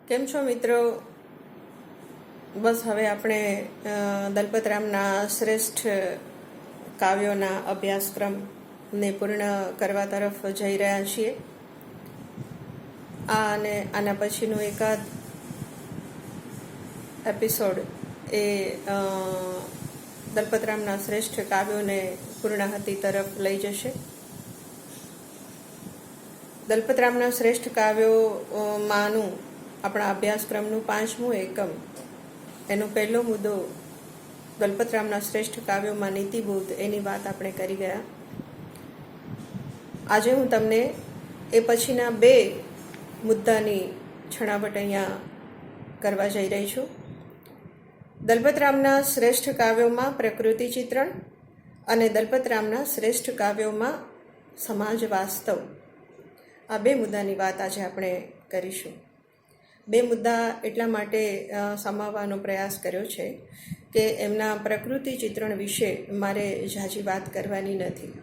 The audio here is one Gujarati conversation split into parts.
કેમ છો મિત્રો? બસ હવે આપણે દલપતરામના શ્રેષ્ઠ કાવ્યોના અભ્યાસક્રમને પૂર્ણ કરવા તરફ જઈ રહ્યા છીએ. અને આના પછીનું એકાદ એપિસોડ એ દલપતરામના શ્રેષ્ઠ કાવ્યોને પૂર્ણાહતિ તરફ લઈ જશે. દલપતરામના શ્રેષ્ઠ કાવ્યોમાંનું આપણા અભ્યાસક્રમનું 5મું એકમ, એનો પહેલો મુદ્દો દલપતરામના શ્રેષ્ઠ કાવ્યોમાં નીતિબોધ, એની વાત આપણે કરી ગયા. આજે હું તમને એ પછીના 2 મુદ્દાની છણાવટ અહીંયા કરવા જઈ રહી છું. દલપતરામના શ્રેષ્ઠ કાવ્યોમાં પ્રકૃતિ ચિત્રણ અને દલપતરામના શ્રેષ્ઠ કાવ્યોમાં સમાજ વાસ્તવ, આ 2 મુદ્દાની વાત આજે આપણે કરીશું. 2 મુદ્દા એટલા માટે સમાવવાનો પ્રયાસ કર્યો છે કે એમના પ્રકૃતિ ચિત્રણ વિશે મારે ઝાઝી વાત કરવાની નથી.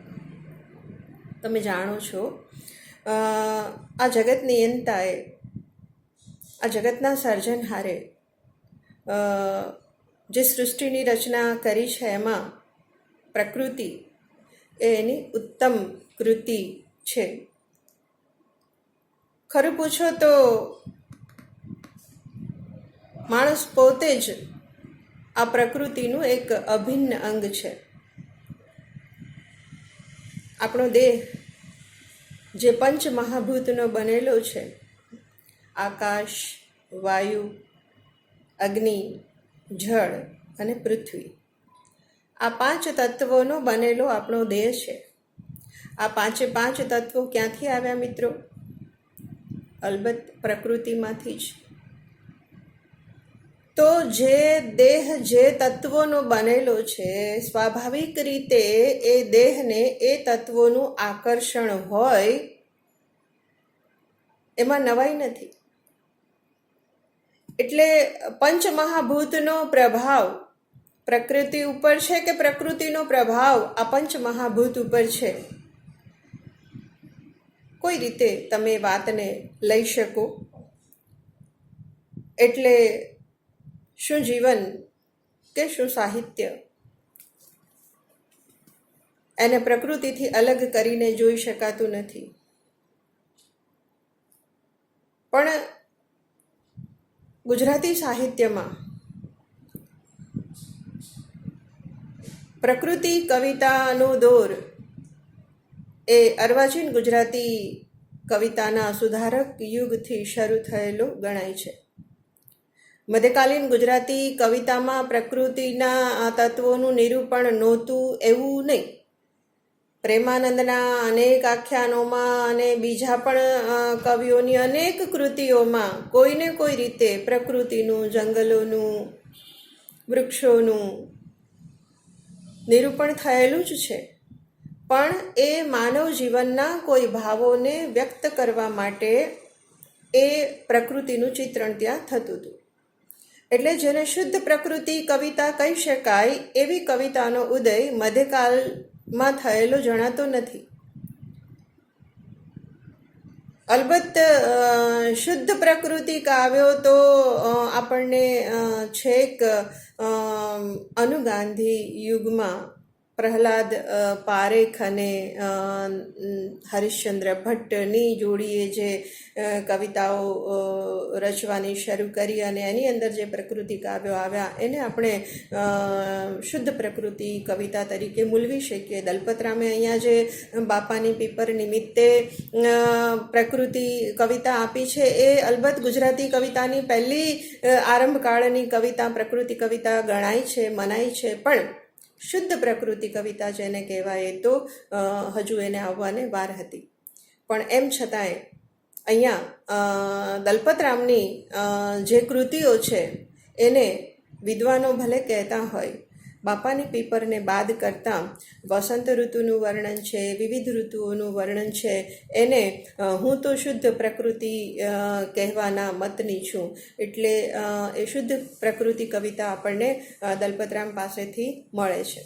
તમે જાણો છો, આ જગત નિયંતાએ, આ જગતના સર્જનહારે જે સૃષ્ટિની રચના કરી છે એમાં પ્રકૃતિ એ એની ઉત્તમ કૃતિ છે. ખરું પૂછો તો માણસ પોતે જ આ પ્રકૃતિનું એક અભિન્ન અંગ છે. આપણો દેહ જે પંચમહાભૂતનો બનેલો છે, આકાશ, વાયુ, અગ્નિ, જળ અને પૃથ્વી, આ 5 તત્વોનો બનેલો આપણો દેહ છે. આ 5 તત્વો ક્યાંથી આવ્યા મિત્રો? અલબત્ત પ્રકૃતિમાંથી જ. તો જે દેહ જે તત્વોનો બનેલો છે, સ્વાભાવિક રીતે એ દેહને એ તત્વોનું આકર્ષણ હોય, એમાં નવાઈ નથી. એટલે પંચમહાભૂતનો પ્રભાવ પ્રકૃતિ ઉપર છે કે પ્રકૃતિનો પ્રભાવ આ પંચમહાભૂત ઉપર છે, કોઈ રીતે તમે વાતને લઈ શકો. એટલે શું જીવન કે શું સાહિત્ય, એને પ્રકૃતિથી અલગ કરીને જોઈ શકાતું નથી. પણ ગુજરાતી સાહિત્યમાં પ્રકૃતિ કવિતાનો દોર એ અર્વાચીન ગુજરાતી કવિતાના સુધારક યુગથી શરૂ થયેલો ગણાય છે. મધ્યકાલીન ગુજરાતી કવિતામાં પ્રકૃતિના તત્વોનું નિરૂપણ નહોતું એવું નહીં. પ્રેમાનંદના અનેક આખ્યાનોમાં અને બીજા પણ કવિઓની અનેક કૃતિઓમાં કોઈને કોઈ રીતે પ્રકૃતિનું, જંગલોનું, વૃક્ષોનું નિરૂપણ થયેલું જ છે. પણ એ માનવ જીવનના કોઈ ભાવોને વ્યક્ત કરવા માટે એ પ્રકૃતિનું ચિત્રણ ત્યાં થતું હતું. એટલે જેને શુદ્ધ પ્રકૃતિ કવિતા કહી શકાય એવી કવિતાનો ઉદય મધ્યકાલમાં થયેલો જણાતો નથી. અલબત્ત શુદ્ધ પ્રકૃતિ કાવ્યો તો આપણને છેક અનુગાંધી યુગમાં પ્રહલાદ પારેખ અને હરિશ્ચંદ્ર ભટ્ટની જોડીએ જે કવિતાઓ રચવાની શરૂ કરી અને એની અંદર જે પ્રકૃતિ કાવ્યો આવ્યા એને આપણે શુદ્ધ પ્રકૃતિ કવિતા તરીકે મૂલવી શકીએ. દલપતરામે અહીંયા જે બાપાની પીપર નિમિત્તે પ્રકૃતિ કવિતા આપી છે એ અલબત્ત ગુજરાતી કવિતાની પહેલી આરંભકાળની કવિતા પ્રકૃતિ કવિતા ગણાય છે, મનાય છે. પણ શુદ્ધ પ્રકૃતિ કવિતા જેને કહેવાય તો હજુ એને આવવાને વાર હતી. પણ એમ છતાંય અહીંયા દલપતરામની જે કૃતિઓ છે એને વિદ્વાનો ભલે કહેતા હોય, બાપાની પીપરને બાદ કરતાં વસંત ઋતુનું વર્ણન છે, વિવિધ ઋતુઓનું વર્ણન છે, એને હું તો શુદ્ધ પ્રકૃતિ કહેવાના મતની છું. એટલે એ શુદ્ધ પ્રકૃતિ કવિતા આપણને દલપતરામ પાસેથી મળે છે.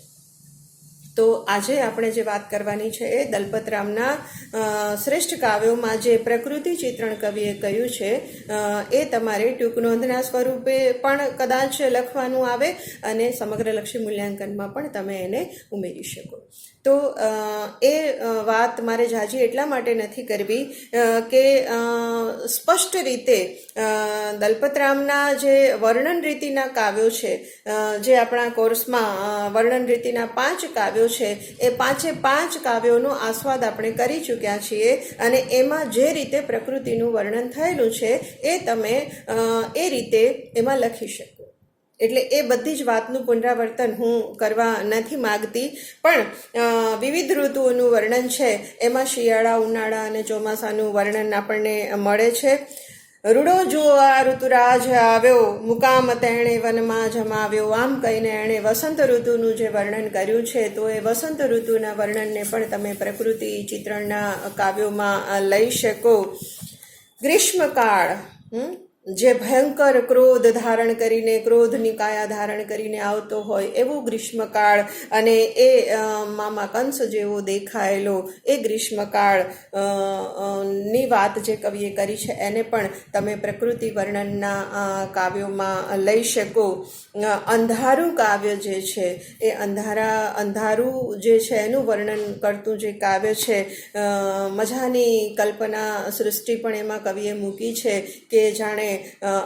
તો આજે આપણે જે વાત કરવાની છે એ દલપતરામના શ્રેષ્ઠ કાવ્યોમાં જે પ્રકૃતિ ચિત્રણ કવિએ કર્યું છે એ તમારે ટૂંક નોંધના સ્વરૂપે પણ કદાચ લખવાનું આવે અને સમગ્રલક્ષી મૂલ્યાંકનમાં પણ તમે એને ઉમેરી શકો. તો એ વાત મારે ઝાઝી એટલા માટે નથી કરવી કે સ્પષ્ટ રીતે દલપતરામના જે વર્ણન રીતિના કાવ્યો છે, જે આપણા કોર્સમાં વર્ણન રીતિના 5 કાવ્યો છે, એ 5 કાવ્યોનો આસ્વાદ આપણે કરી ચૂક્યા છીએ અને એમાં જે રીતે પ્રકૃતિનું વર્ણન થયેલું છે એ તમે એ રીતે એમાં લખી શકો. એટલે એ બધી જ વાતનું પુનરાવર્તન હું કરવા નથી માગતી, પણ વિવિધ ઋતુઓનું વર્ણન છે એમાં શિયાળા, ઉનાળા અને ચોમાસાનું વર્ણન આપણને મળે છે. રૂડો જુઓ આ ઋતુરાજ આવ્યો, મુકામ તેણે વનમાં જમાવ્યો, આમ કહીને એણે વસંત ઋતુનું જે વર્ણન કર્યું છે, તો એ વસંત ઋતુના વર્ણનને પણ તમે પ્રકૃતિ ચિત્રણના કાવ્યોમાં લઈ શકો. ગ્રીષ્મકાળ, જે ભયંકર ક્રોધ ધારણ કરીને, ક્રોધની કાયા ધારણ કરીને આવતો હોય એવું ગ્રીષ્મકાળ, અને એ મામા કંસ જેવો દેખાયેલો એ ગ્રીષ્મકાળ ની વાત જે કવિએ કરી છે એને પણ તમે પ્રકૃતિ વર્ણનના કાવ્યોમાં લઈ શકો. અંધારું કાવ્ય જે છે એ અંધારું જે છે એનું વર્ણન કરતું જે કાવ્ય છે, મજાની કલ્પના સૃષ્ટિ પણ એમાં કવિએ મૂકી છે કે જાણે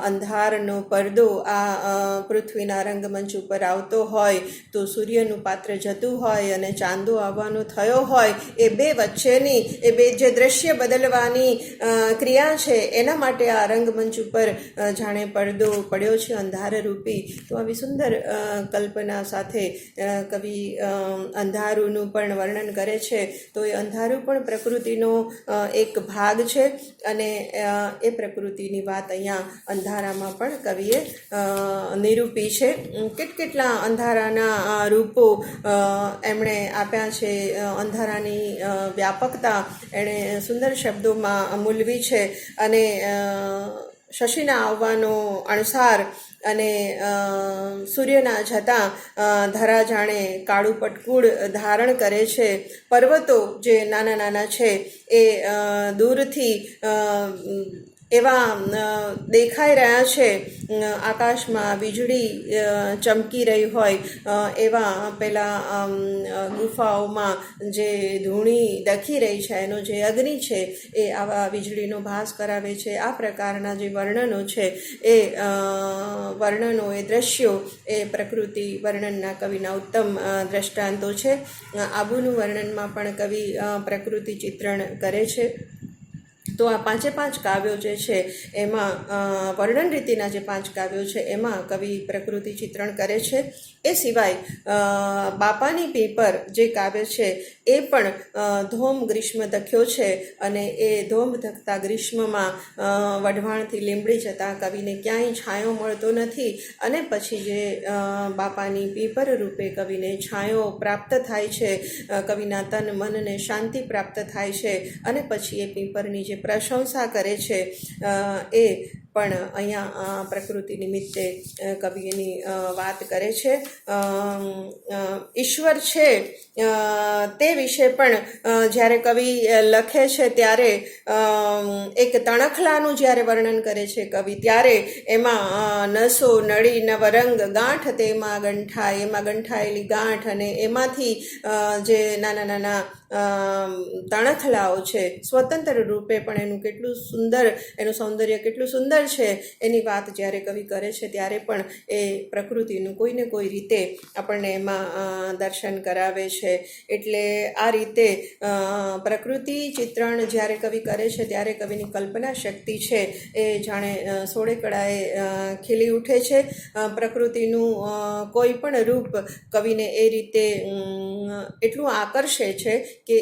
અંધારનો પડદો આ પૃથ્વીના રંગમંચ ઉપર આવતો હોય, તો સૂર્યનું પાત્ર જતું હોય અને ચાંદો આવવાનો થયો હોય, એ બે વચ્ચેની એ બે જે દ્રશ્ય બદલવાની ક્રિયા છે એના માટે આ રંગમંચ ઉપર જાણે પડદો પડ્યો છે અંધારરૂપી. તો આવી સુંદર કલ્પના સાથે કવિ અંધારુંનું પણ વર્ણન કરે છે. તો એ અંધારું પણ પ્રકૃતિનો એક ભાગ છે અને એ પ્રકૃતિની વાત અહીંયા અંધારામાં પણ કવિએ નિરૂપી છે. કેટલા અંધારાના રૂપો એમણે આપ્યા છે, અંધારાની વ્યાપકતા એણે સુંદર શબ્દોમાં મૂલવી છે. અને શશીના આવવાનો અણસાર અને સૂર્યના જતાં ધરા જાણે કાળું પટકૂળ ધારણ કરે છે. પર્વતો જે નાના નાના છે એ દૂરથી એવા દેખાઈ રહ્યા છે, આકાશમાં વીજળી ચમકી રહી હોય એવા પેલા ગુફાઓમાં જે ધૂણી દખી રહી છે એનો જે અગ્નિ છે એ આવા વીજળીનો ભાસ કરાવે છે. આ પ્રકારના જે વર્ણનો છે એ વર્ણનો, એ દ્રશ્યો એ પ્રકૃતિ વર્ણનના કવિના ઉત્તમ દ્રષ્ટાંતો છે. આબુનું વર્ણનમાં પણ કવિ પ્રકૃતિ ચિત્રણ કરે છે. તો આ 5 કાવ્યો જે છે એમાં વર્ણન રીતિના જે 5 કાવ્યો છે એમાં કવિ પ્રકૃતિ ચિત્રણ કરે છે. એ સિવાય બાપાની પીપર જે કાવ્ય છે એ પણ ધોમ ગ્રીષ્મ ધક્યો છે અને એ ધોમ ધકતા ગ્રીષ્મમાં વઢવાણથી લીંબડી જતાં કવિને ક્યાંય છાંયો મળતો નથી અને પછી જે બાપાની પીપર રૂપે કવિને છાંયો પ્રાપ્ત થાય છે, કવિના તન મનને શાંતિ પ્રાપ્ત થાય છે અને પછી એ પીપરની જે પ્રશંસા કરે છે એ પણ અહીંયા પ્રકૃતિ નિમિત્તે કવિની વાત કરે છે. ઈશ્વર છે તે વિશે પણ જ્યારે કવિ લખે છે ત્યારે એક તણખલાનું જ્યારે વર્ણન કરે છે કવિ, ત્યારે એમાં નસો નળી નવરંગ ગાંઠ તેમાં ગંઠાય, એમાં ગંઠાયેલી ગાંઠ અને એમાંથી જે નાના નાના તણખલાઓ છે સ્વતંત્ર રૂપે પણ એનું કેટલું સુંદર, એનું સૌંદર્ય કેટલું સુંદર છે એની વાત જ્યારે કવિ કરે છે ત્યારે પણ એ પ્રકૃતિનું કોઈને કોઈ રીતે આપણને એમાં દર્શન કરાવે છે. એટલે આ રીતે પ્રકૃતિ ચિત્રણ જ્યારે કવિ કરે છે ત્યારે કવિની કલ્પના શક્તિ છે એ જાણે સોળે કળાએ ખીલી ઉઠે છે. પ્રકૃતિનું કોઈ પણ રૂપ કવિને એ રીતે એટલું આકર્ષે છે કે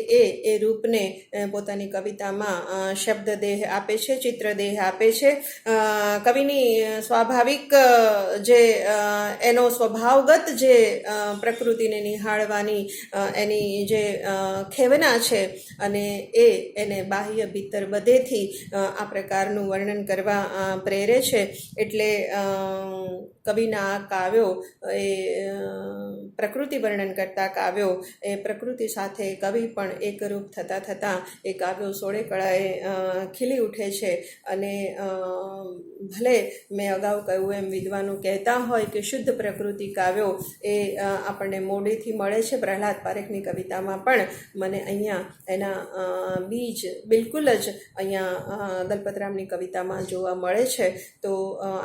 એ રૂપને પોતાની કવિતામાં શબ્દ દેહ આપે છે, ચિત્ર દેહ આપે છે. કવિની સ્વાભાવિક જે એનો સ્વભાવગત જે પ્રકૃતિને નિહાળવાની એની જે ખેવના છે અને એને બાહ્ય ભીતર બધેથી આ પ્રકારનું વર્ણન કરવા પ્રેરે છે. એટલે કવિના આ કાવ્યો એ પ્રકૃતિ વર્ણન કરતા કાવ્યો એ પ્રકૃતિ સાથે કવિ પણ એકરૂપ થતાં થતાં એ કાવ્યો સોળે કળાએ ખીલી ઉઠે છે. અને ભલે મેં અગાઉ કહ્યું એમ વિદ્વાનો કહેતા હોય કે શુદ્ધ પ્રકૃતિ કાવ્યો એ આપણને મોડેથી મળે છે. પ્રહલાદ પારેખની કવિતામાં પણ મને અહીંયા એના બીજ બિલકુલ જ અહીંયા દલપતરામની કવિતામાં જોવા મળે છે. તો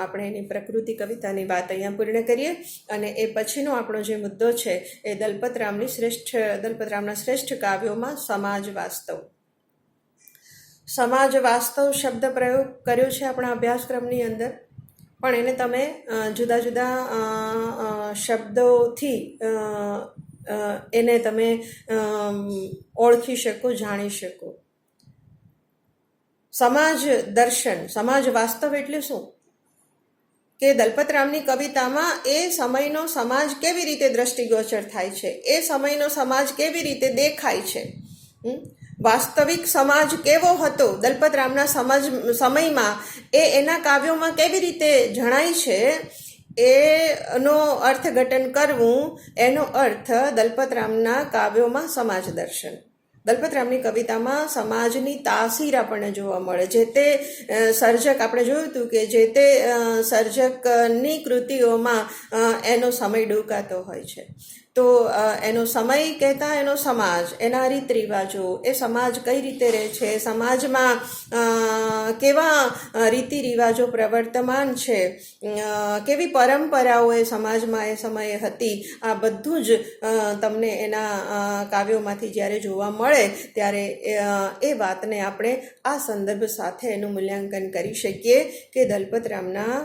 આપણે એની પ્રકૃતિ કવિતાની વાત અહીંયા પૂર્ણ કરીએ અને એ પછીનો આપણો જે મુદ્દો છે એ દલપતરામના શ્રેષ્ઠ કાવ્યોમાં સમાજ વાસ્તવ. સમાજ વાસ્તવ શબ્દ પ્રયોગ કર્યો છે આપણા અભ્યાસક્રમની અંદર, પણ એને તમે જુદા જુદા શબ્દોથી એને તમે ઓળખી શકો, જાણી શકો. સમાજ દર્શન, સમાજ વાસ્તવ એટલે શું કે દલપતરામની કવિતામાં એ સમયનો સમાજ કેવી રીતે દ્રષ્ટિગોચર થાય છે, એ સમયનો સમાજ કેવી રીતે દેખાય છે, વાસ્તવિક સમાજ કેવો હતો દલપતરામના સમયમાં એ એના કાવ્યોમાં કેવી રીતે જણાય છે, એનો અર્થઘટન કરવું. એનો અર્થ દલપતરામના કાવ્યોમાં સમાજ દર્શન. દલપતરામની કવિતામાં સમાજની તાસીર આપણને જોવા મળે. જે તે સર્જક, આપણે જોયું હતું કે જે તે સર્જકની કૃતિઓમાં એનો સમય ડૂકાતો હોય છે. તો એનો સમય કહેતા એનો સમાજ, એના રીત રિવાજો, એ સમાજ કઈ રીતે રહે છે, સમાજમાં કેવા રીતિ રિવાજો પ્રવર્તમાન છે, કેવી પરંપરાઓ એ સમાજમાં એ સમયે હતી, આ બધું જ તમને એના કાવ્યોમાંથી જ્યારે જોવા મળે ત્યારે એ વાતને આપણે આ સંદર્ભ સાથે એનું મૂલ્યાંકન કરી શકીએ કે દલપતરામના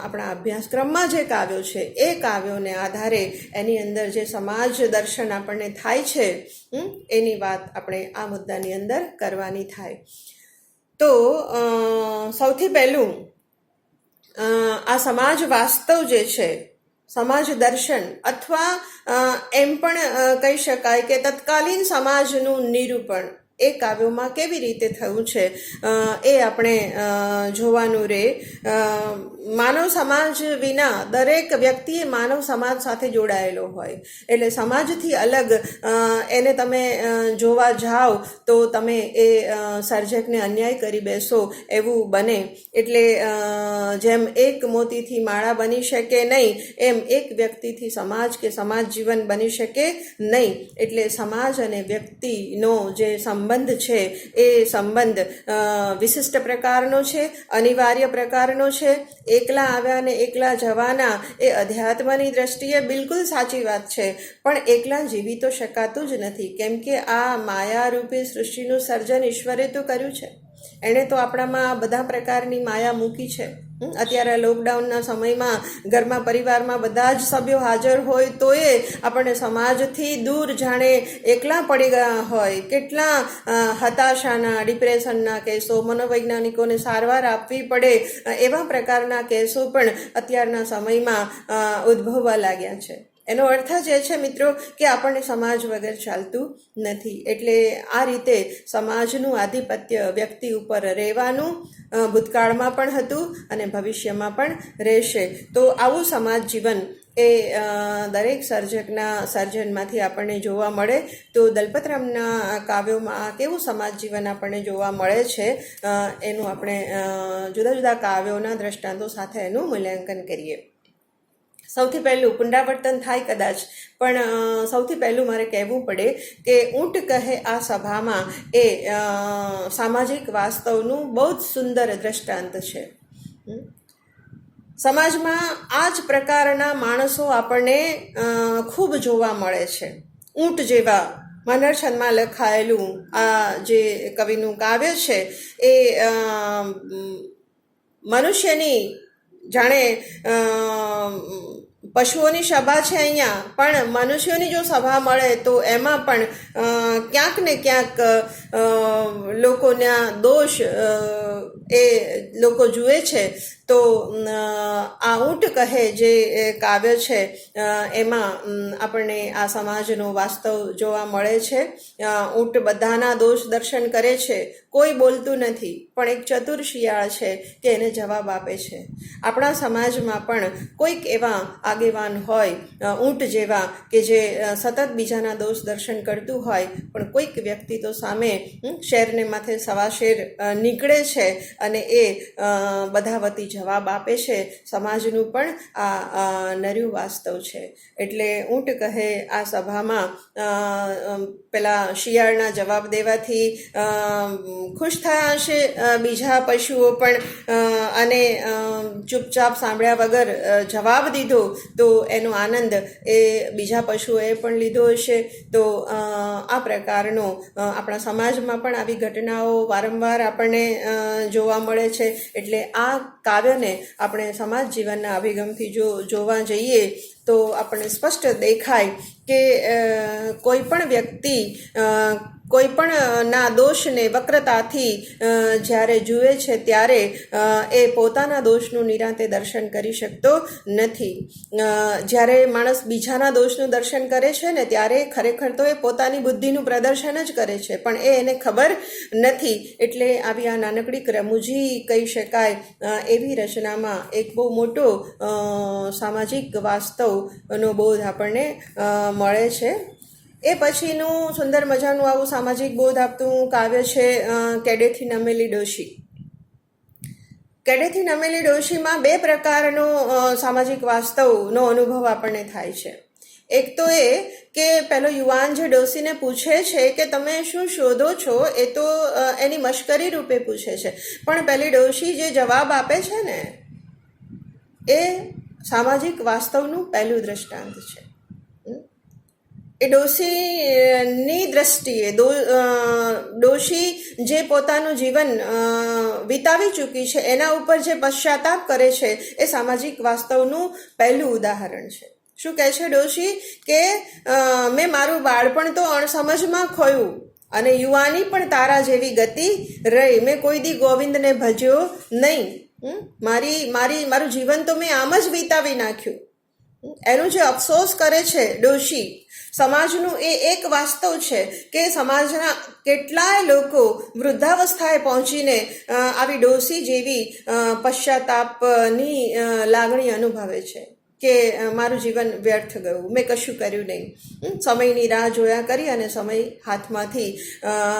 આપણા અભ્યાસક્રમમાં જે કાવ્યો છે એ કાવ્યોને આધારે એની અંદર જે સમાજ દર્શન આપણને થાય છે એની વાત આપણે આ મુદ્દાની અંદર કરવાની થાય. તો સૌથી પહેલું આ સમાજ વાસ્તવ જે છે, સમાજ દર્શન, અથવા એમ પણ કહી શકાય કે તત્કાલીન સમાજનું નિરૂપણ એ કાવ્યોમાં કેવી રીતે થયું છે એ આપણે જોવાનું રહે. માનવ સમાજ વિના દરેક વ્યક્તિ માનવ સમાજ સાથે જોડાયેલો હોય, એટલે સમાજથી અલગ એને તમે જોવા જાઓ તો તમે એ સર્જકને અન્યાય કરી બેસો એવું બને. એટલે જેમ એક મોતીથી માળા બની શકે નહીં, એમ એક વ્યક્તિથી સમાજ કે સમાજ જીવન બની શકે નહીં. એટલે સમાજ અને વ્યક્તિનો જે સંબંધ છે એ સંબંધ વિશિષ્ટ પ્રકારનો છે, અનિવાર્ય પ્રકારનો છે. એકલા આવ્યા ને એકલા જવાના એ અધ્યાત્મની દ્રષ્ટિએ બિલકુલ સાચી વાત છે, પણ એકલા જીવી તો શકાતું જ નથી, કેમ કે આ માયારૂપી સૃષ્ટિનું સર્જન ઈશ્વરે તો કર્યું છે. એણે તો આપણામાં બધા પ્રકારની માયા મૂકી છે. અત્યારે લોકડાઉનના સમયમાં ઘરમાં પરિવારમાં બધા જ સભ્યો હાજર હોય તો એ આપણને સમાજથી દૂર જાણે એકલા પડી ગયા હોય. કેટલા હતાશાના, ડિપ્રેશનના કેસો, મનોવૈજ્ઞાનિકોને સારવાર આપવી પડે એવા પ્રકારના કેસો પણ અત્યારના સમયમાં ઉદ્ભવવા લાગ્યા છે. એનો અર્થ જ એ છે મિત્રો કે આપણને સમાજ વગર ચાલતું નથી. એટલે આ રીતે સમાજનું આધિપત્ય વ્યક્તિ ઉપર રહેવાનું ભૂતકાળમાં પણ હતું અને ભવિષ્યમાં પણ રહેશે. તો આવું સમાજ જીવન એ દરેક સર્જકના સર્જનમાંથી આપણને જોવા મળે. તો દલપતરામના કાવ્યોમાં કેવું સમાજ જીવન આપણને જોવા મળે છે એનું આપણે જુદા જુદા કાવ્યોના દ્રષ્ટાંતો સાથે એનું મૂલ્યાંકન કરીએ. સૌથી પહેલું પુનરાવર્તન થાય કદાચ, પણ સૌથી પહેલું મારે કહેવું પડે કે ઊંટ કહે આ સભામાં એ સામાજિક વાસ્તવનું બહુ જ સુંદર દ્રષ્ટાંત છે. સમાજમાં આ જ પ્રકારના માણસો આપણને ખૂબ જોવા મળે છે. ઊંટ જેવા મનરછંદમાં લખાયેલું આ જે કવિનું કાવ્ય છે એ મનુષ્યની જાણે પશુઓની સભા છે અહીંયા, પણ મનુષ્યોની જો સભા મળે તો એમાં પણ ક્યાંક ને ક્યાંક લોકોના દોષ એ લોકો જુએ છે. તો આ ઊંટ કહે જે કાવ્ય છે એમાં આપણને આ સમાજનો વાસ્તવ જોવા મળે છે. ઊંટ બધાના દોષ દર્શન કરે છે, કોઈ બોલતું નથી, પણ એક ચતુર શિયાળ છે કે એને જવાબ આપે છે. આપણા સમાજમાં પણ કોઈક એવા આગેવાન હોય ઊંટ જેવા કે જે સતત બીજાના દોષ દર્શન કરતું હોય, પણ કોઈક વ્યક્તિ તો સામે શેરને માથે સવા શેર નીકળે છે અને એ બધા વતી જવાબ આપે છે. સમાજનું પણ આ નર્યું વાસ્તવ છે. એટલે ઊંટ કહે આ સભામાં પેલા શિયાળના જવાબ દેવાથી ખુશ થયા હશે બીજા પશુઓ પણ, અને ચૂપચાપ સાંભળ્યા વગર જવાબ દીધો તો એનો આનંદ એ બીજા પશુઓએ પણ લીધો હશે. તો આ પ્રકારનો આપણા સમાજમાં પણ આવી ઘટનાઓ વારંવાર આપણને જોવા મળે છે. એટલે આ કાવ્યને આપણે સમાજ જીવનના અભિગમથી જોવા જઈએ તો આપણને સ્પષ્ટ દેખાય કે કોઈ પણ વ્યક્તિ કોઈ પણ ના દોષને વક્રતાથી જ્યારે જુએ છે ત્યારે એ પોતાના દોષનું નિરાંતે દર્શન કરી શકતો નથી. જ્યારે માણસ બીજાના દોષનું દર્શન કરે છે ને ત્યારે ખરેખર તો એ પોતાની બુદ્ધિનું પ્રદર્શન જ કરે છે, પણ એ એને ખબર નથી. એટલે આવી આ નાનકડી રમૂજી કહી શકાય એવી રચનામાં એક બહુ મોટો સામાજિક વાસ્તવનો બોધ આપણને મળે છે. એ પછીનું સુંદર મજાનું આવું સામાજિક બોધ આપતું કાવ્ય છે કેડેથી નમેલી ડોશી. કેડેથી નમેલી ડોશીમાં બે પ્રકારનો સામાજિક વાસ્તવનો અનુભવ આપણને થાય છે. એક તો એ કે પેલો યુવાન જે ડોશીને પૂછે છે કે તમે શું શોધો છો, એ તો એની મશ્કરી રૂપે પૂછે છે, પણ પેલી ડોશી જે જવાબ આપે છે ને એ સામાજિક વાસ્તવનું પહેલું દ્રષ્ટાંત છે. એ ડોશીની દ્રષ્ટિએ ડોશી જે પોતાનું જીવન વિતાવી ચૂકી છે એના ઉપર જે પશ્ચાતાપ કરે છે એ સામાજિક વાસ્તવનું પહેલું ઉદાહરણ છે. શું કહે છે ડોશી કે મેં મારું બાળપણ તો અણસમજમાં ખોયું અને યુવાની પણ તારા જેવી ગતિ રહી. મેં કોઈ દી ગોવિંદને ભજ્યો નહીં. મારું જીવન તો મેં આમ જ વિતાવી નાખ્યું. એનું જે અફસોસ કરે છે ડોશી, સમાજનું એ એક વાસ્તવ છે કે સમાજના કેટલાય લોકો વૃદ્ધાવસ્થાએ પહોંચીને આવી ડોશી જેવી પશ્ચાતાપની લાગણી અનુભવે છે કે મારું જીવન વ્યર્થ ગયું, મેં કશું કર્યું નહીં. સમયની રાહ જોયા કરી અને સમય હાથમાંથી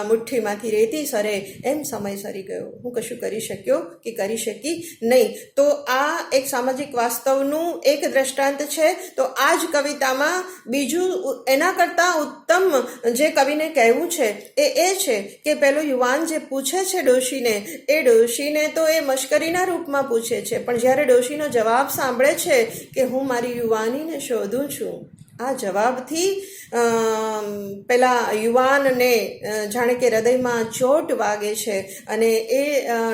મુઠ્ઠીમાંથી રેતી સરે એમ સમય સરી ગયો, હું કશું કરી શક્યો કે કરી શકી નહીં. તો આ એક સામાજિક વાસ્તવનું એક દ્રષ્ટાંત છે. તો આ જ કવિતામાં બીજું એના કરતાં ઉત્તમ જે કવિને કહેવું છે એ છે કે પેલો યુવાન જે પૂછે છે ડોશીને, એ ડોશીને તો એ મશ્કરીના રૂપમાં પૂછે છે, પણ જ્યારે ડોશીનો જવાબ સાંભળે છે કે હું મારી યુવાનીને શોધું છું, આ જવાબથી પેલા યુવાનને જાણે કે હૃદયમાં ચોટ વાગે છે અને એ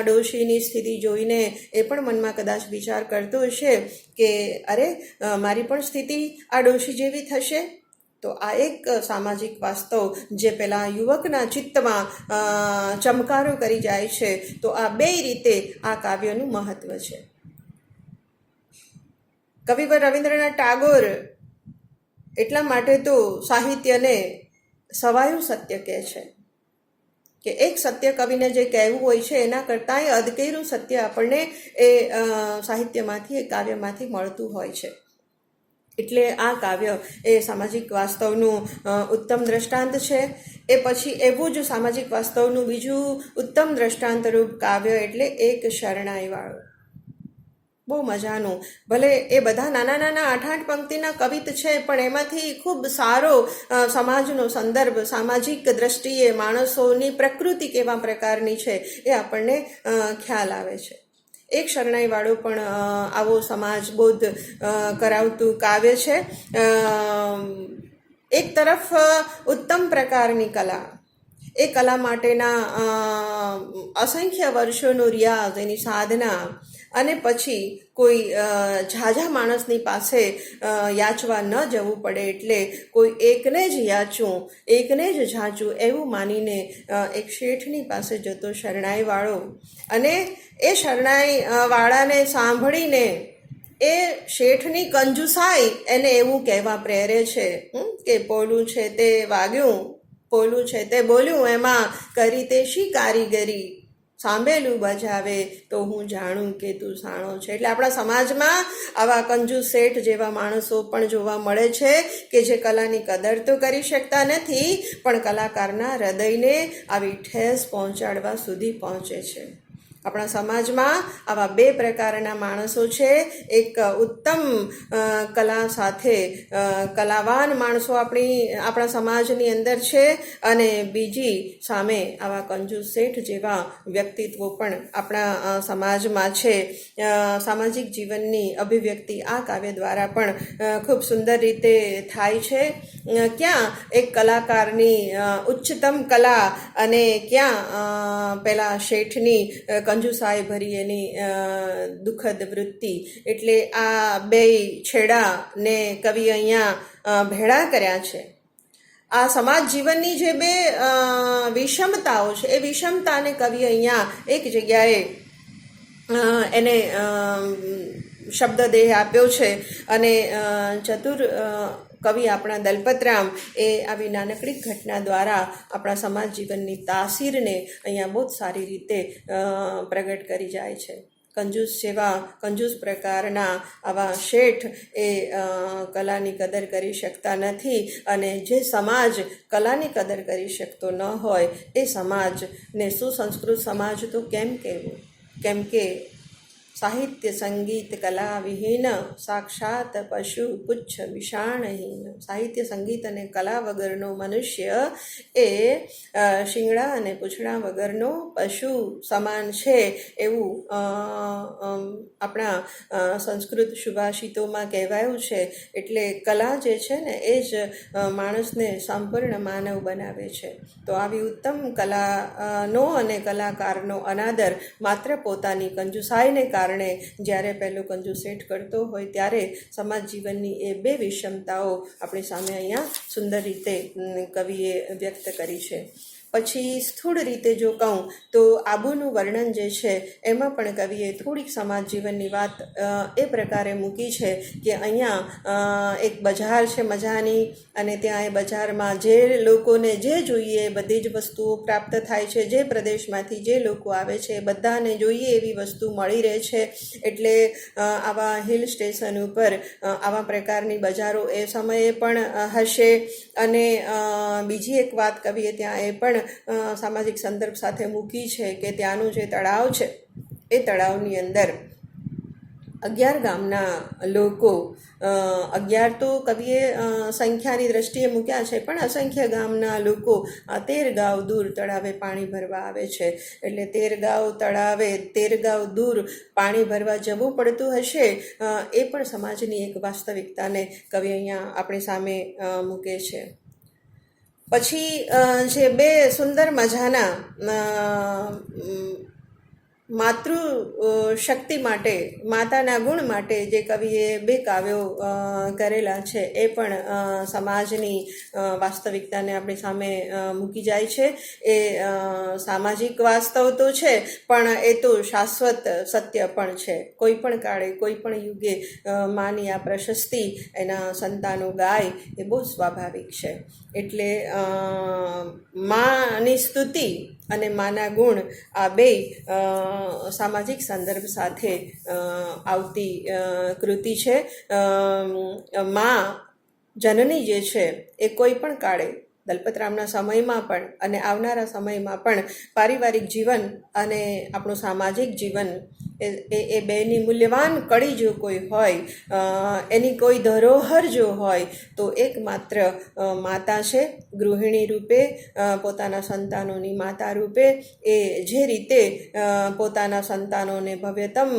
ડોશીની સ્થિતિ જોઈને એ પણ મનમાં કદાચ વિચાર કરતો હશે કે અરે મારી પણ સ્થિતિ આ ડોશી જેવી થશે. તો આ એક સામાજિક વાસ્તવ જે પેલા યુવકના ચિત્તમાં ચમકારો કરી જાય છે. તો આ બે રીતે આ કાવ્યનું મહત્વ છે. કવિવર રવિન્દ્રનાથ ટાગોર એટલા માટે તો સાહિત્યને સવાયું સત્ય કહે છે કે એક સત્ય કવિને જે કહેવું હોય છે એના કરતાંય અધકેરું સત્ય આપણને એ સાહિત્યમાંથી, એ કાવ્યમાંથી મળતું હોય છે. એટલે આ કાવ્ય એ સામાજિક વાસ્તવનું ઉત્તમ દ્રષ્ટાંત છે. એ પછી એવું જ સામાજિક વાસ્તવનું બીજું ઉત્તમ દ્રષ્ટાંતરૂપ કાવ્ય એટલે એક શરણાઈવાળું. બહુ મજાનું. ભલે એ બધા નાના નાના 8-8 પંક્તિના કવિત છે, પણ એમાંથી ખૂબ સારો સમાજનો સંદર્ભ, સામાજિક દ્રષ્ટિએ માણસોની પ્રકૃતિ કેવા પ્રકારની છે એ આપણને ખ્યાલ આવે છે. એક શરણાઈવાળો પણ આવો સમાજ બોધ કરાવતું કાવ્ય છે. એક તરફ ઉત્તમ પ્રકારની કલા, એ કલા માટેના અસંખ્ય વર્ષોનો રિયાઝ, એની સાધના, અને પછી કોઈ ઝાઝા માણસની પાસે યાચવા ન જવું પડે, એટલે કોઈ એકને જ યાચું, એકને જ ઝાંચું એવું માનીને એક શેઠની પાસે જતો શરણાઈવાળો, અને એ શરણાઈ વાળાને સાંભળીને એ શેઠની કંજુસાઈ એને એવું કહેવા પ્રેરે છે કે પોલું છે તે વાગ્યું, પોલું છે તે બોલ્યું, એમાં કરી તે શી કારીગરી, સાંભેલું બજાવે તો હું જાણું કે તું સાણો છે. એટલે આપણા સમાજમાં આવા કંજૂસ શેઠ જેવા માણસો પણ જોવા મળે છે કે જે કલાની કદર તો કરી શકતા નથી, પણ કલાકારના હૃદયને આવી ઠેસ પહોંચાડવા સુધી પહોંચે છે. આપણા સમાજમાં આવા બે પ્રકારના માણસો છે. એક ઉત્તમ કલા સાથે કલાવાન માણસો આપણા સમાજની અંદર છે, અને બીજી સામે આવા કંજૂસ શેઠ જેવા વ્યક્તિત્વો પણ આપણા સમાજમાં છે. સામાજિક જીવનની અભિવ્યક્તિ આ કાવ્ય દ્વારા પણ ખૂબ સુંદર રીતે થાય છે. ક્યાં એક કલાકારની ઉચ્ચતમ કલા અને ક્યાં પેલા શેઠની કંજુસાઈ ભરી એની દુઃખદ વૃત્તિ. એટલે આ બે છેડાને કવિ અહીંયા ભેળા કર્યા છે. આ સમાજ જીવનની જે બે વિષમતાઓ છે, એ વિષમતાને કવિ અહીંયા એક જગ્યાએ એને શબ્દદેહ આપ્યો છે. અને ચતુર કવિ આપણા દલપતરામ એ આવી નાનકડી ઘટના દ્વારા આપણા સમાજ જીવનની તાસીરને અહીંયા બહુ જ સારી રીતે પ્રગટ કરી જાય છે. કંજૂસ પ્રકારના આવા શેઠ એ કલાની કદર કરી શકતા નથી, અને જે સમાજ કલાની કદર કરી શકતો ન હોય એ સમાજને સુસંસ્કૃત સમાજ તો કેમ કહેવું? કેમ કે સાહિત્ય સંગીત કલા વિહીન સાક્ષાત પશુ પુચ્છ વિષાણહીન. સાહિત્ય સંગીત અને કલા વગરનો મનુષ્ય એ શિંગડા અને પૂંછડા વગરનો પશુ સમાન છે, એવું આપણા સંસ્કૃત સુભાષિતોમાં કહેવાયું છે. એટલે કલા જે છે ને એ જ માણસને સંપૂર્ણ માનવ બનાવે છે. તો આવી ઉત્તમ કલાનો અને કલાકારનો અનાદર માત્ર પોતાની કંજુસાઈને કારણે જ્યારે પહેલો કંજૂસ શેઠ કરતો હોય, ત્યારે સમાજ જીવનની એ બે વિષમતાઓ આપણી સામે અહીંયા સુંદર રીતે કવિએ વ્યક્ત કરી છે. પછી સ્થૂળ રીતે જો કહું તો આબુનું વર્ણન જે છે એમાં પણ કવિએ થોડીક સમાજ જીવનની વાત એ પ્રકારે મૂકી છે કે અહીંયા એક બજાર છે મજાની, અને ત્યાં એ બજારમાં જે લોકોને જે જોઈએ બધી જ વસ્તુઓ પ્રાપ્ત થાય છે. જે પ્રદેશમાંથી જે લોકો આવે છે બધાને જોઈએ એવી વસ્તુ મળી રહે છે. એટલે આવા હિલ સ્ટેશન ઉપર આવા પ્રકારની બજારો એ સમયે પણ હશે. અને બીજી એક વાત કવિએ ત્યાં એ પણ સામાજિક સંદર્ભ સાથે મૂકી છે કે ત્યાંનું જે તળાવ છે એ તળાવની અંદર 11 ગામના લોકો, 11 તો કવિએ સંખ્યાની દ્રષ્ટિએ મૂક્યા છે, પણ અસંખ્ય ગામના લોકો 13 ગાંવ દૂર તળાવે પાણી ભરવા આવે છે. એટલે 13 ગાંવ દૂર પાણી ભરવા જવું પડતું હશે, એ પણ સમાજની એક વાસ્તવિકતાને કવિ અહીંયા આપણી સામે મૂકે છે. પછી જે બે સુંદર મજાના માતૃ શક્તિ માટે, માતાના ગુણ માટે જે કવિએ બે કાવ્યો કરેલા છે, એ પણ સમાજની વાસ્તવિકતાને આપણી સામે મૂકી જાય છે. એ સામાજિક વાસ્તવ તો છે, પણ એ તો શાશ્વત સત્ય પણ છે. કોઈ પણ કાળે, કોઈ પણ યુગે માની આ પ્રશસ્તિ એના સંતાનો ગાય એ બહુ સ્વાભાવિક છે. એટલે માની સ્તુતિ અને માના ગુણ આ બે સામાજિક સંદર્ભ સાથે આવતી કૃતિ છે. મા જનની જે છે એ કોઈ પણ કાળે, દલપતરામના સમયમાં પણ અને આવનારા સમયમાં પણ પારિવારિક જીવન અને આપણું સામાજિક જીવન એ બેની મૂલ્યવાન કડી જો કોઈ હોય, એની કોઈ ધરોહર જો હોય તો એકમાત્ર માતા છે. ગૃહિણી રૂપે, પોતાના સંતાનોની માતા રૂપે એ જે રીતે પોતાના સંતાનોને ભવ્યતમ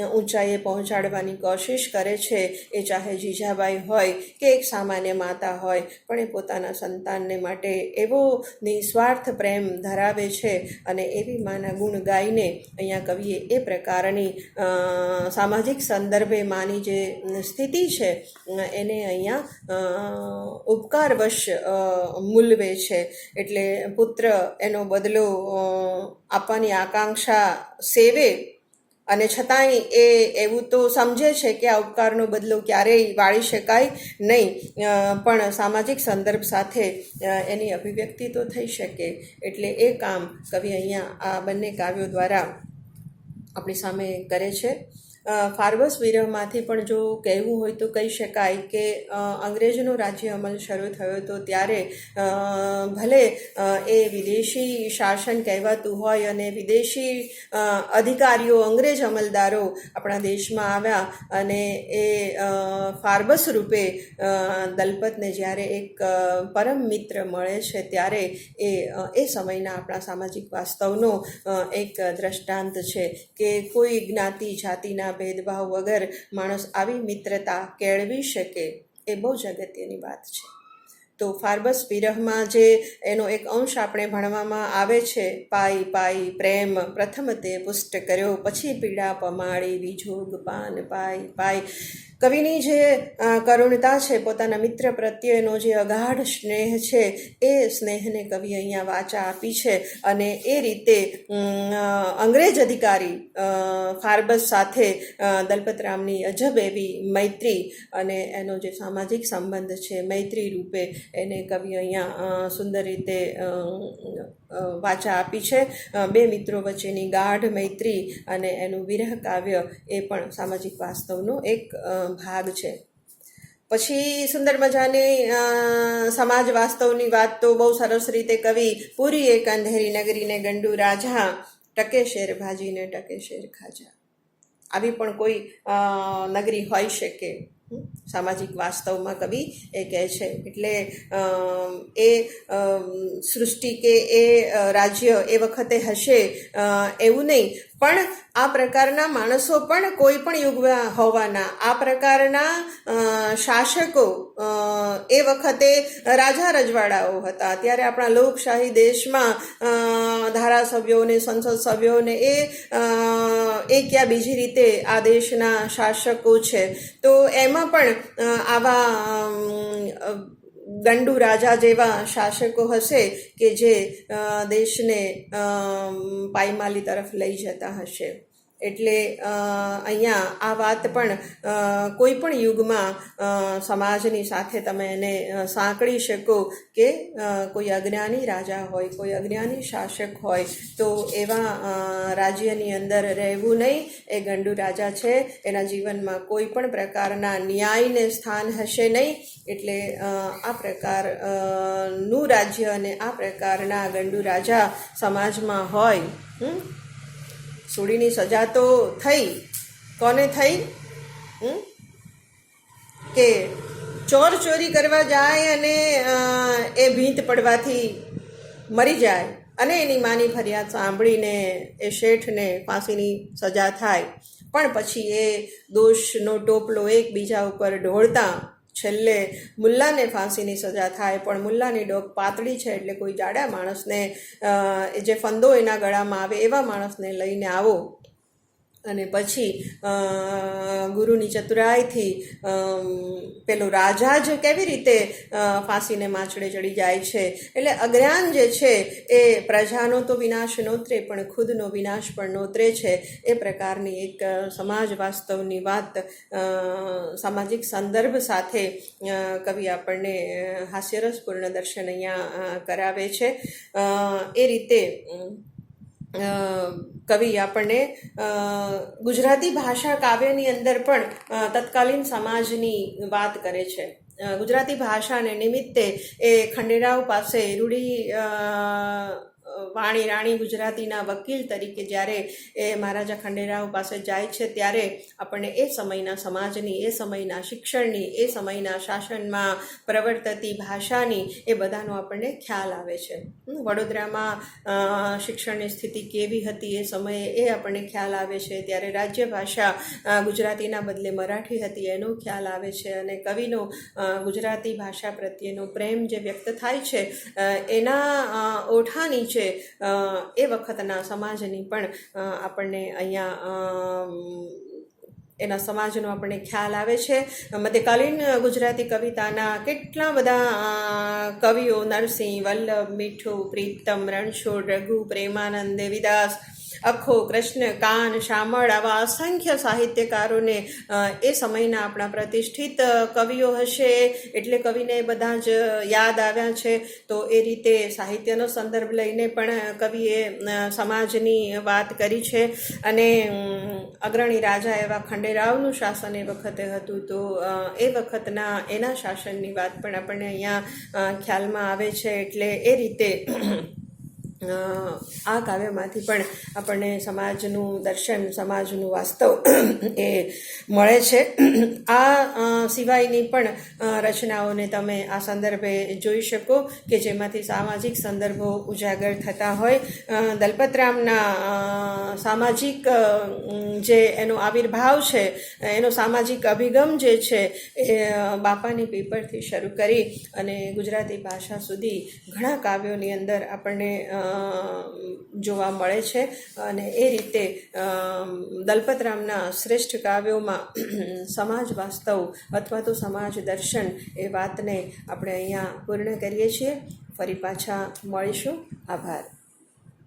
ઊંચાઈએ પહોંચાડવાની કોશિશ કરે છે, એ ચાહે જીજાબાઈ હોય કે એક સામાન્ય માતા હોય, પણ એ પોતાના સંતાનને માટે એવો નિસ્વાર્થ પ્રેમ ધરાવે છે. અને એવી માના ગુણ ગાઈને અહીંયા કવિએ એ પ્રકારની સામાજિક સંદર્ભે માની જે સ્થિતિ છે એને અહીંયા ઉપકારવશ મૂલવે છે. એટલે પુત્ર એનો બદલો આપવાની આકાંક્ષા સેવે અને છતાંય એ એવું તો સમજે છે કે આ ઉપકારનો બદલો ક્યારેય વાળી શકાય નહીં, પણ સામાજિક સંદર્ભ સાથે એની અભિવ્યક્તિ તો થઈ શકે. એટલે એ કામ કવિ અહીંયા આ બંને કાવ્યો દ્વારા આપણી સામે કરે છે. ફાર્બસ વિરહમાંથી પણ જો કહેવું હોય તો કહી શકાય કે અંગ્રેજનો રાજ્ય અમલ શરૂ થયો હતો ત્યારે ભલે એ વિદેશી શાસન કહેવાતું હોય અને વિદેશી અધિકારીઓ, અંગ્રેજ અમલદારો આપણા દેશમાં આવ્યા અને એ ફાર્બસ રૂપે દલપતને જ્યારે એક પરમ મિત્ર મળે છે ત્યારે એ સમયના આપણા સામાજિક વાસ્તવનો એક દ્રષ્ટાંત છે કે કોઈ જ્ઞાતિ જાતિના ભેદભાવ વગર માણસ આવી મિત્રતા કેળવી શકે, એ બહુ જ અગત્યની વાત છે. તો ફાર્બસ વિરહમાં જે એનો એક અંશ આપણે ભણવામાં આવે છે, પાઈ પાઈ પ્રેમ પ્રથમ તે પુષ્ટ કર્યો, પછી પીડા પમાડી વિજોગ પાન પાઈ પાઈ. કવિની જે કરુણતા છે, પોતાના મિત્ર પ્રત્યેનો જે અગાઢ સ્નેહ છે, એ સ્નેહને કવિ અહીંયા વાચા આપી છે. અને એ રીતે અંગ્રેજ અધિકારી ફાર્બસ સાથે દલપતરામની અજબ એવી મૈત્રી અને એનો જે સામાજિક સંબંધ છે, મૈત્રી રૂપે એને કવિ અહીંયા સુંદર રીતે વાચા આપી છે. બે મિત્રો વચ્ચેની ગાઢ મૈત્રી અને એનું વિરહ કાવ્ય એ પણ સામાજિક વાસ્તવનો એક ભાગ છે. પછી સુંદર મજાની સમાજ વાસ્તવની વાત તો બહુ સરસ રીતે કવિ પૂરી એક અંધેરી નગરીને ગંડુ રાજા, ટકે શેર ભાજીને ટકે શેર ખાજા. આવી પણ કોઈ નગરી હોઈ શકે, સામાજિક વાસ્તવમાં કવિ એ કહે છે. એટલે એ સૃષ્ટિ કે એ રાજ્ય એ વખતે હશે એવું નહીં, પણ આ પ્રકારના માણસો પણ કોઈ પણ યુગમાં હોવાના, આ પ્રકારના શાસકો એ વખતે રાજા રજવાડાઓ હતા. ત્યારે આપણા લોકશાહી દેશમાં ધારાસભ્યોને, સંસદ સભ્યોને એ ક્યાં બીજી રીતે આ દેશના શાસકો છે. તો એમાં પણ આવા ગંડુ રાજા જેવા શાસકો હશે કે જે દેશને પાયમાલી તરફ લઈ જતા હશે. એટલે અહીંયા આ વાત પણ કોઈ પણ યુગમાં સમાજની સાથે તમે એને સાંકળી શકો કે કોઈ અજ્ઞાની રાજા હોય, કોઈ અજ્ઞાની શાસક હોય, તો એવા રાજ્યની અંદર રહેવું નહીં. એ ગંડુ રાજા છે, એના જીવનમાં કોઈ પણ પ્રકારના ન્યાયને સ્થાન હશે નહીં. એટલે આ પ્રકારનું રાજ્ય અને આ પ્રકારના ગંડુ રાજા સમાજમાં હોય. સોડીની સજા તો થઈ, કોને થઈ? કે ચોર ચોરી કરવા જાય અને એ ભીંત પડવાથી મરી જાય અને એની માની ફરિયાદ સાંભળીને એ શેઠને ફાંસીની સજા થાય, પણ પછી એ દોષનો ટોપલો એકબીજા ઉપર ઢોળતા છેલ્લે મુલ્લાને ફાંસીની સજા થાય. પણ મુલ્લાની ડોક પાતળી છે, એટલે કોઈ જાડા માણસને, જે ફંદો એના ગળામાં આવે એવા માણસને લઈને આવો. અને પછી ગુરુની ચતુરાઈથી પેલો રાજા જ કેવી રીતે ફાંસીને માછડે ચડી જાય છે. એટલે અજ્ઞાન જે છે એ પ્રજાનો તો વિનાશ નોતરે, પણ ખુદનો વિનાશ પણ નોતરે છે. એ પ્રકારની એક સમાજ વાસ્તવની વાત સામાજિક સંદર્ભ સાથે કવિ આપણને હાસ્યરસપૂર્ણ દર્શન અહીંયા કરાવે છે. એ રીતે કવિ આપણને ગુજરાતી ભાષા કાવ્યની અંદર પણ તત્કાલીન સમાજની વાત કરે છે. ગુજરાતી ભાષાને નિમિત્તે એ ખંડેરાવ પાસે રૂઢી વાણી રાણી ગુજરાતીના વકીલ તરીકે જ્યારે એ મહારાજા ખંડેરાવ પાસે જાય છે ત્યારે આપણને એ સમયના સમાજની, એ સમયના શિક્ષણની, એ સમયના શાસનમાં પ્રવર્તતી ભાષાની એ બધાનો આપણને ખ્યાલ આવે છે. વડોદરામાં શિક્ષણની સ્થિતિ કેવી હતી એ સમયે એ આપણને ખ્યાલ આવે છે. ત્યારે રાજ્ય ભાષા ગુજરાતીના બદલે મરાઠી હતી એનો ખ્યાલ આવે છે. અને કવિનો ગુજરાતી ભાષા પ્રત્યેનો પ્રેમ જે વ્યક્ત થાય છે એના ઓઠા નીચે એ વખતના સમાજની પણ આપણને અહીંયા એના સમાજનો આપણને ખ્યાલ આવે છે. મધ્યકાલીન ગુજરાતી કવિતાના કેટલા બધા કવિઓ, નરસિંહ, વલ્લભ, મીઠું, પ્રીતમ, રણછોડ, રઘુ, પ્રેમાનંદ, દેવીદાસ, અખો, કૃષ્ણ, કાન, શામળ, આવા અસંખ્ય સાહિત્યકારોને એ સમયના આપણા પ્રતિષ્ઠિત કવિઓ હશે એટલે કવિને બધા જ યાદ આવ્યા છે. તો એ રીતે સાહિત્યનો સંદર્ભ લઈને પણ કવિએ સમાજની વાત કરી છે. અને અગ્રણી રાજા એવા ખંડેરાવનું શાસન એ વખતે હતું, તો એ વખતના એના શાસનની વાત પણ આપણને અહીંયા ખ્યાલમાં આવે છે. એટલે એ રીતે આ કાવ્યમાંથી પણ આપણને સમાજનું દર્શન, સમાજનું વાસ્તવ એ મળે છે. આ સિવાયની પણ રચનાઓને તમે આ સંદર્ભે જોઈ શકો કે જેમાંથી સામાજિક સંદર્ભો ઉજાગર થતા હોય. દલપતરામના સામાજિક જે એનો આવિર્ભાવ છે, એનો સામાજિક અભિગમ જે છે એ બાપાની પીપળથી શરૂ કરી અને ગુજરાતી ભાષા સુધી ઘણા કાવ્યોની અંદર આપણને જોવા મળે છે. અને એ રીતે દલપતરામના શ્રેષ્ઠ કાવ્યોમાં સમાજ વાસ્તવ અથવા તો સમાજ દર્શન એ વાતને આપણે અહીંયા પૂર્ણ કરીએ છીએ. ફરી પાછા મળીશું. આભાર.